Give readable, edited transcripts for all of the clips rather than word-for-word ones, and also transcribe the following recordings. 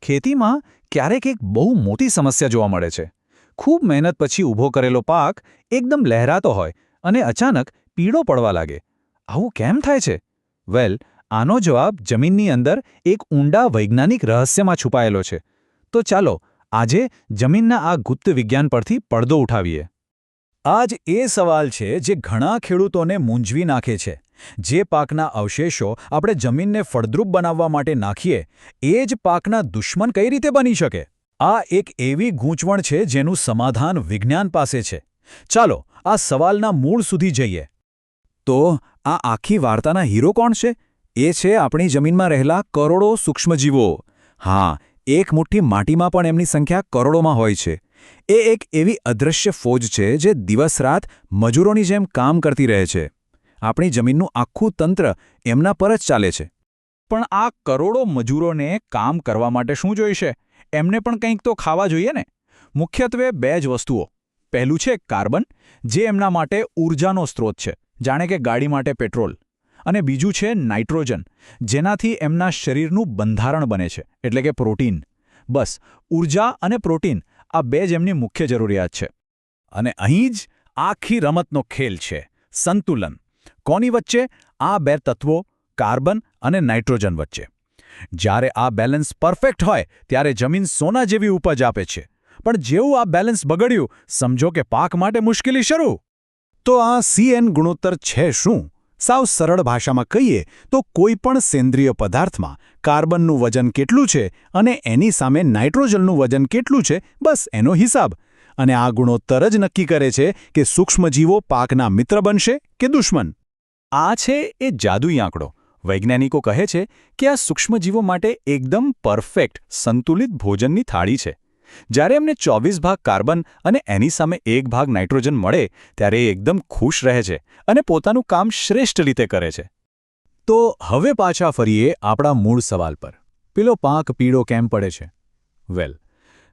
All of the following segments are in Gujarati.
ખેતીમાં ક્યારેક એક બહુ મોટી સમસ્યા જોવા મળે છે. ખૂબ મહેનત પછી ઊભો કરેલો પાક એકદમ લહેરાતો હોય અને અચાનક પીળો પડવા લાગે. આવું કેમ થાય છે? આનો જવાબ જમીનની અંદર એક ઊંડા વૈજ્ઞાનિક રહસ્યમાં છુપાયેલો છે. તો ચાલો આજે જમીનના આ ગુપ્ત વિજ્ઞાન પરથી પડદો ઉઠાવીએ. આ જ એ સવાલ છે જે ઘણા ખેડૂતોને મૂંઝવી નાખે છે. જે પાકના અવશેષો આપણે જમીનને ફળદ્રુપ બનાવવા માટે નાખીએ, એ જ પાકના દુશ્મન કઈ રીતે બની શકે? આ એક એવી ગૂંચવણ છે જેનું સમાધાન વિજ્ઞાન પાસે છે. ચાલો આ સવાલના મૂળ સુધી જઈએ. તો આ આખી વાર્તાના હીરો કોણ છે? એ છે આપણી જમીનમાં રહેલા કરોડો સૂક્ષ્મજીવો. હા, એક મુઠ્ઠી માટીમાં પણ એમની સંખ્યા કરોડોમાં હોય છે. એ એક એવી અદૃશ્ય ફોજ છે જે દિવસ-રાત મજૂરોની જેમ કામ કરતી રહે છે. આપણી જમીનનું આખું તંત્ર એમના પર જ ચાલે છે. પણ આ કરોડો મજૂરોને કામ કરવા માટે શું જોઈશે? એમને પણ કંઈક તો ખાવા જોઈએ ને? મુખ્યત્વે બે જ વસ્તુઓ. પહેલું છે કાર્બન, જે એમના માટે ઊર્જાનો સ્ત્રોત છે, જાણે કે ગાડી માટે પેટ્રોલ. અને બીજું છે નાઇટ્રોજન, જેનાથી એમના શરીરનું બંધારણ બને છે, એટલે કે પ્રોટીન. બસ, ઊર્જા અને પ્રોટીન આ બે જ એમની મુખ્ય જરૂરિયાત છે. અને અહીં જ આખી રમતનો ખેલ છે, સંતુલન. કોની વચ્ચે? આ બે તત્વો, કાર્બન અને નાઇટ્રોજન વચ્ચે. જ્યારે આ બેલેન્સ પરફેક્ટ હોય ત્યારે જમીન સોના જેવી ઉપજ આપે છે. પણ જેવું આ બેલેન્સ બગડ્યું, સમજો કે પાક માટે મુશ્કેલી શરૂ. તો આ CN ગુણોત્તર છે શું? સાવ સરળ ભાષામાં કહીએ તો કોઈપણ સેન્દ્રિય પદાર્થમાં કાર્બનનું વજન કેટલું છે અને એની સામે નાઇટ્રોજનનું વજન કેટલું છે, બસ એનો હિસાબ. અને આ ગુણોત્તર જ નક્કી કરે છે કે સૂક્ષ્મજીવો પાકના મિત્ર બનશે કે દુશ્મન. આ છે એ જાદુઈ આંકડો. વૈજ્ઞાનિકો કહે છે કે આ સૂક્ષ્મજીવો માટે એકદમ પરફેક્ટ સંતુલિત ભોજનની થાળી છે. જ્યારે એમને 24 ભાગ કાર્બન અને એની સામે 1 ભાગ નાઇટ્રોજન મળે ત્યારે એ એકદમ ખુશ રહે છે અને પોતાનું કામ શ્રેષ્ઠ રીતે કરે છે. તો હવે પાછા ફરીએ આપણા મૂળ સવાલ પર. પેલો પાક પીળો કેમ પડે છે?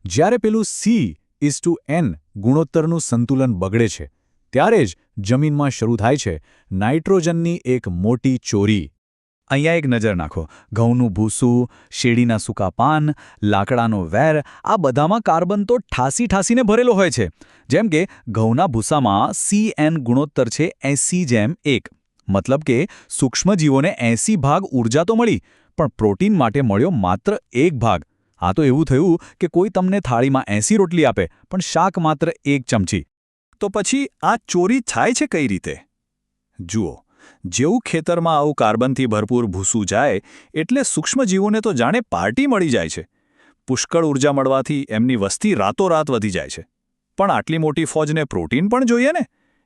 જ્યારે પેલું C:N ગુણોત્તરનું સંતુલન બગડે છે, ત્યારે જ જમીનમાં શરૂ થાય છે નાઇટ્રોજનની એક મોટી ચોરી. અહીંયા એક નજર નાખો. ઘઉંનું ભૂસું, શેરડીના સૂકા પાન, લાકડાનો વેર, આ બધામાં કાર્બન તો ઠાસીને ભરેલો હોય છે. જેમ કે ઘઉંના ભૂસામાં CN ગુણોત્તર છે 80:1. મતલબ કે સૂક્ષ્મજીવોને 80 ભાગ ઊર્જા તો મળી, પણ પ્રોટીન માટે મળ્યો માત્ર 1 ભાગ. આ તો એવું થયું કે કોઈ તમને થાળીમાં 80 રોટલી આપે, પણ શાક માત્ર 1 ચમચી. તો પછી આ ચોરી થાય છે કઈ રીતે? જુઓ, જેવું ખેતરમાં આવું કાર્બનથી ભરપૂર ભૂસું જાય એટલે સૂક્ષ્મજીવોને તો જાણે પાર્ટી મળી જાય છે. પુષ્કળ ઊર્જા મળવાથી એમની વસ્તી રાતોરાત વધી જાય છે. પણ આટલી મોટી ફોજને પ્રોટીન પણ જોઈએ ને?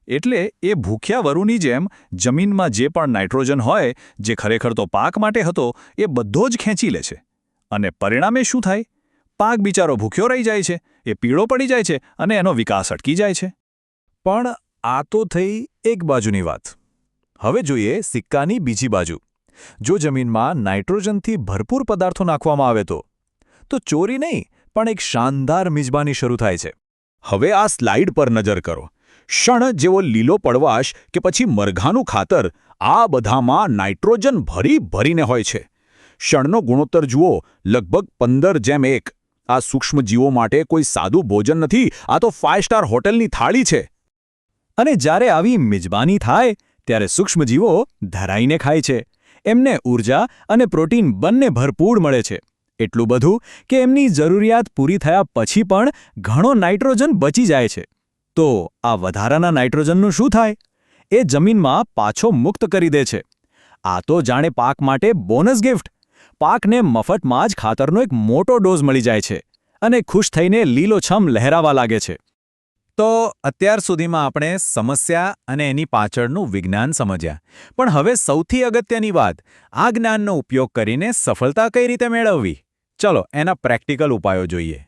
એટલે એ ભૂખ્યા વરુની જેમ જમીનમાં જે પણ નાઇટ્રોજન હોય, જે ખરેખર તો પાક માટે હતો, એ બધો જ ખેંચી લે છે. અને પરિણામે શું થાય? પાક બિચારો ભૂખ્યો રહી જાય છે, એ પીળો પડી જાય છે અને એનો વિકાસ અટકી જાય છે. પણ આ તો થઈ એક બાજુની વાત. હવે જોઈએ સિક્કાની બીજી બાજુ. જો જમીનમાં નાઇટ્રોજનથી ભરપૂર પદાર્થો નાખવામાં આવે તો ચોરી નહીં, પણ એક શાનદાર મિજબાની શરૂ થાય છે. હવે આ સ્લાઇડ પર નજર કરો. શણ જેવો લીલો પડવાશ કે પછી મરઘાનું ખાતર, આ બધામાં નાઇટ્રોજન ભરીને હોય છે. શણનો ગુણોત્તર જુઓ, લગભગ 15:1. આ સૂક્ષ્મજીવો માટે કોઈ સાદું ભોજન નથી, આ તો 5 સ્ટાર હોટલની થાળી છે. અને જ્યારે આવી મિજબાની થાય ત્યારે સૂક્ષ્મજીવો ધરાઈને ખાય છે. એમને ઊર્જા અને પ્રોટીન બંને ભરપૂર મળે છે. એટલું બધું કે એમની જરૂરિયાત પૂરી થયા પછી પણ ઘણો નાઇટ્રોજન બચી જાય છે. તો આ વધારાના નાઇટ્રોજનનું શું થાય? એ જમીનમાં પાછો મુક્ત કરી દે છે. આ તો જાણે પાક માટે બોનસ ગિફ્ટ. પાકને મફતમાં જ ખાતરનો એક મોટો ડોઝ મળી જાય છે અને ખુશ થઈને લીલોછમ લહેરાવા લાગે છે. તો અત્યાર સુધીમાં આપણે સમસ્યા અને એની પાછળનું વિજ્ઞાન સમજ્યા. પણ હવે સૌથી અગત્યની વાત, આ જ્ઞાનનો ઉપયોગ કરીને સફળતા કઈ રીતે મેળવવી? ચલો એના પ્રેક્ટિકલ ઉપાયો જોઈએ.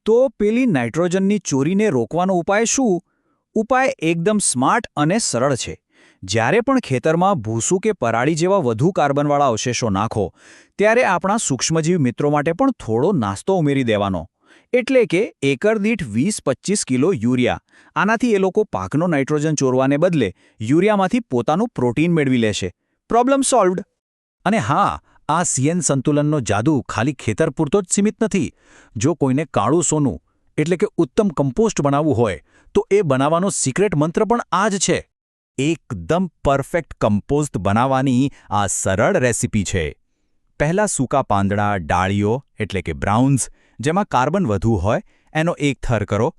તો પેલી નાઇટ્રોજનની ચોરીને રોકવાનો ઉપાય શું? ઉપાય એકદમ સ્માર્ટ અને સરળ છે. જ્યારે પણ ખેતરમાં ભૂસું કે પરાળી જેવા વધુ કાર્બનવાળા અવશેષો નાખો, ત્યારે આપણા સૂક્ષ્મજીવ મિત્રો માટે પણ થોડો નાસ્તો ઉમેરી દેવાનો. એટલે કે એકર દીઠ 20-25 કિલો યુરિયા. આનાથી એ લોકો પાકનો નાઇટ્રોજન ચોરવાને બદલે યુરિયામાંથી પોતાનું પ્રોટીન મેળવી લેશે. Problem solved. અને હા, આ સીએન સંતુલનનો જાદુ ખાલી ખેતર પૂરતો જ સીમિત નથી. જો કોઈને કાળું સોનું એટલે કે ઉત્તમ કમ્પોસ્ટ બનાવવું હોય તો એ બનાવવાનો સિક્રેટ મંત્ર પણ આ જ છે. એકદમ પરફેક્ટ કમ્પોસ્ટ બનાવવાની આ સરળ રેસીપી છે. પહેલાં સૂકા પાંદડા, ડાળીઓ એટલે કે બ્રાઉન્સ, જેમાં કાર્બન વધુ હોય, એનો એક થર કરો.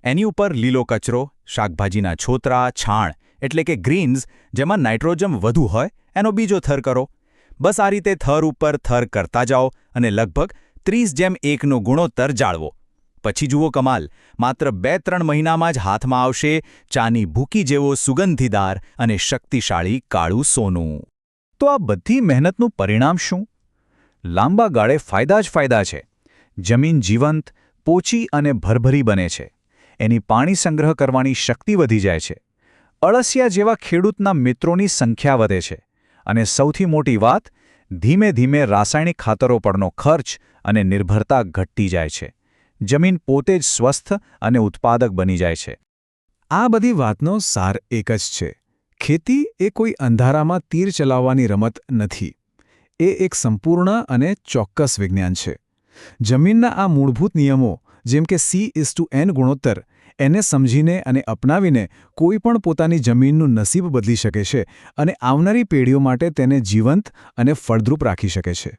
એની ઉપર લીલો કચરો, શાકભાજીના છોતરા, છાણ એટલે કે ગ્રીન્સ, જેમાં નાઇટ્રોજન વધુ હોય, એનો બીજો થર કરો. બસ આ રીતે થર ઉપર થર કરતા જાઓ અને લગભગ 30:1નો ગુણોત્તર જાળવો. પછી જુઓ કમાલ, માત્ર 2-3 મહિનામાં જ હાથમાં આવશે ચાની ભૂકી જેવો સુગંધીદાર અને શક્તિશાળી કાળું સોનું. તો આ બધી મહેનતનું પરિણામ શું? લાંબા ગાળે ફાયદા જ ફાયદા છે. જમીન જીવંત, પોચી અને ભરભરી બને છે. એની પાણી સંગ્રહ કરવાની શક્તિ વધી જાય છે. અળસિયા જેવા ખેડૂતના મિત્રોની સંખ્યા વધે છે. અને સૌથી મોટી વાત, ધીમે ધીમે રાસાયણિક ખાતરો પરનો ખર્ચ અને નિર્ભરતા ઘટતી જાય છે. જમીન પોતે જ સ્વસ્થ અને ઉત્પાદક બની જાય છે. આ બધી વાતનો સાર એક જ છે. ખેતી એ કોઈ અંધારામાં તીર ચલાવવાની રમત નથી. એ એક સંપૂર્ણ અને ચોક્કસ વિજ્ઞાન છે. જમીનના આ મૂળભૂત નિયમો જેમ કે C:N ગુણોત્તર, એને સમજીને અને અપનાવીને કોઈ પણ પોતાની જમીનનું નસીબ બદલી શકે છે અને આવનારી પેઢીઓ માટે તેને જીવંત અને ફળદ્રુપ રાખી શકે છે.